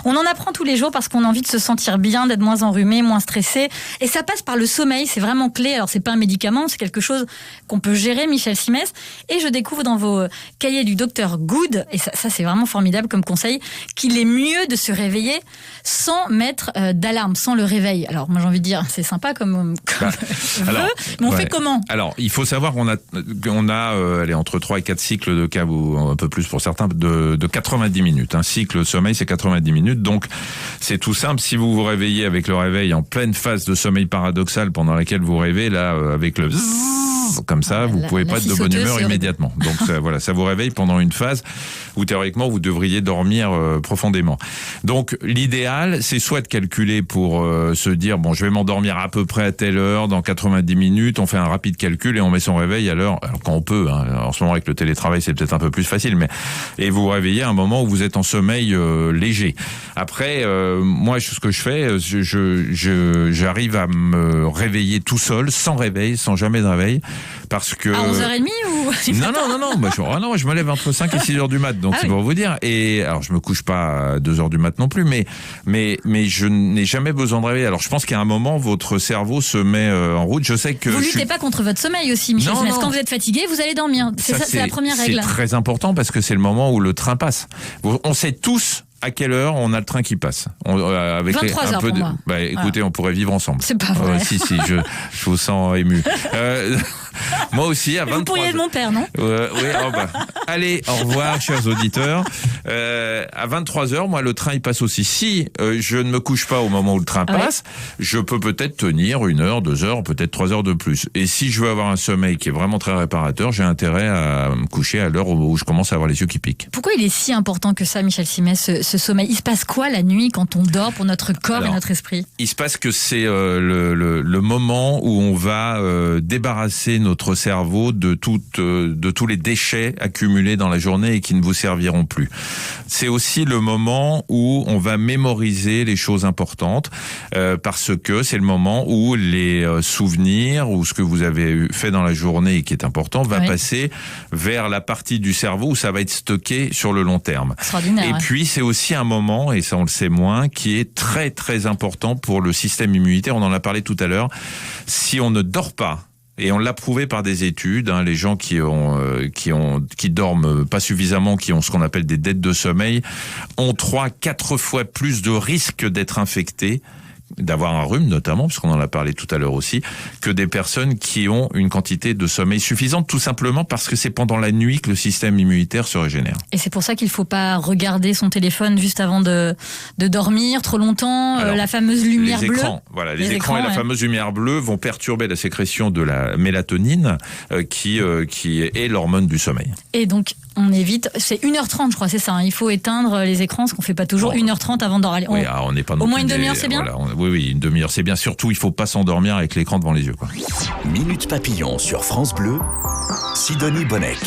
On en apprend tous les jours parce qu'on a envie de se sentir bien, d'être moins enrhumé, moins stressé. Et ça passe par le sommeil, c'est vraiment clé. Alors c'est pas un médicament, c'est quelque chose qu'on peut gérer, Michel Simès. Et je découvre dans vos cahiers du docteur Good, et ça c'est vraiment formidable comme conseil, qu'il est mieux de se réveiller sans mettre d'alarme, sans le réveil. Alors moi j'ai envie de dire, c'est sympa comme mais on fait comment? Alors il faut savoir qu'on a allez, entre 3 et 4 cycles de câble, ou un peu plus pour certains, de 90 minutes. Un cycle de sommeil, c'est 90 minutes. Donc, c'est tout simple. Si vous vous réveillez avec le réveil en pleine phase de sommeil paradoxal pendant laquelle vous rêvez, là, avec le comme ça, vous pouvez pas être de bonne humeur immédiatement. Donc, voilà, ça vous réveille pendant une phase où théoriquement, vous devriez dormir profondément. Donc, l'idéal, c'est soit de calculer pour se dire, bon, je vais m'endormir à peu près à telle heure, dans 90 minutes, on fait un rapide calcul et on met son réveil à l'heure, alors quand on peut, hein. En ce moment, avec le télétravail, c'est peut-être un peu plus facile, mais, et vous vous réveillez à un moment où vous êtes en sommeil léger. Après, moi, ce que je fais, j'arrive à me réveiller tout seul, sans réveil, sans jamais de réveil, parce que... À 11h30 ou... Non, je me lève entre 5 et 6h du mat, donc c'est pour vous dire. Et alors, je me couche pas à 2h du mat non plus, mais je n'ai jamais besoin de réveil. Alors, je pense qu'à un moment, votre cerveau se met en route. Je sais que... Vous luttez pas contre votre sommeil aussi, Michel Simès. Quand vous êtes fatigué, vous allez dormir. C'est la première règle. C'est très important parce que c'est le moment où le train passe. On sait tous à quelle heure on a le train qui passe. Avec 23h pour moi. Écoutez, on pourrait vivre ensemble. C'est pas vrai. Si, je vous sens ému. Moi aussi, à 23h. Vous pourriez être mon père, non? Oui, allez, au revoir, chers auditeurs. À 23h, moi, le train, il passe aussi. Si je ne me couche pas au moment où le train passe, je peux peut-être tenir 1 heure, 2 heures, peut-être 3 heures de plus. Et si je veux avoir un sommeil qui est vraiment très réparateur, j'ai intérêt à me coucher à l'heure où je commence à avoir les yeux qui piquent. Pourquoi il est si important que ça, Michel Simès, ce sommeil? Il se passe quoi la nuit quand on dort pour notre corps et notre esprit? Il se passe que c'est le moment où on va débarrasser notre cerveau de tous les déchets accumulés dans la journée et qui ne vous serviront plus. C'est aussi le moment où on va mémoriser les choses importantes parce que c'est le moment où les souvenirs ou ce que vous avez fait dans la journée et qui est important va passer vers la partie du cerveau où ça va être stocké sur le long terme. Et puis c'est aussi un moment, et ça on le sait moins, qui est très très important pour le système immunitaire. On en a parlé tout à l'heure. Si on ne dort pas, et on l'a prouvé par des études, les gens qui dorment pas suffisamment, qui ont ce qu'on appelle des dettes de sommeil, ont 3-4 fois plus de risques d'être infectés, d'avoir un rhume notamment, puisqu'on en a parlé tout à l'heure aussi, que des personnes qui ont une quantité de sommeil suffisante, tout simplement parce que c'est pendant la nuit que le système immunitaire se régénère. Et c'est pour ça qu'il ne faut pas regarder son téléphone juste avant de dormir trop longtemps. Alors, la fameuse lumière bleue. Les écrans et la fameuse lumière bleue vont perturber la sécrétion de la mélatonine, qui est l'hormone du sommeil. Et donc, on évite, c'est 1h30 je crois, c'est ça, hein. Il faut éteindre les écrans, ce qu'on fait pas toujours, 1h30 avant de dormir. On n'est pas au moins une demi-heure, c'est bien. Oui, une demi-heure, c'est bien. Surtout, il faut pas s'endormir avec l'écran devant les yeux, quoi. Minute Papillon sur France Bleu, Sidonie Bonnec.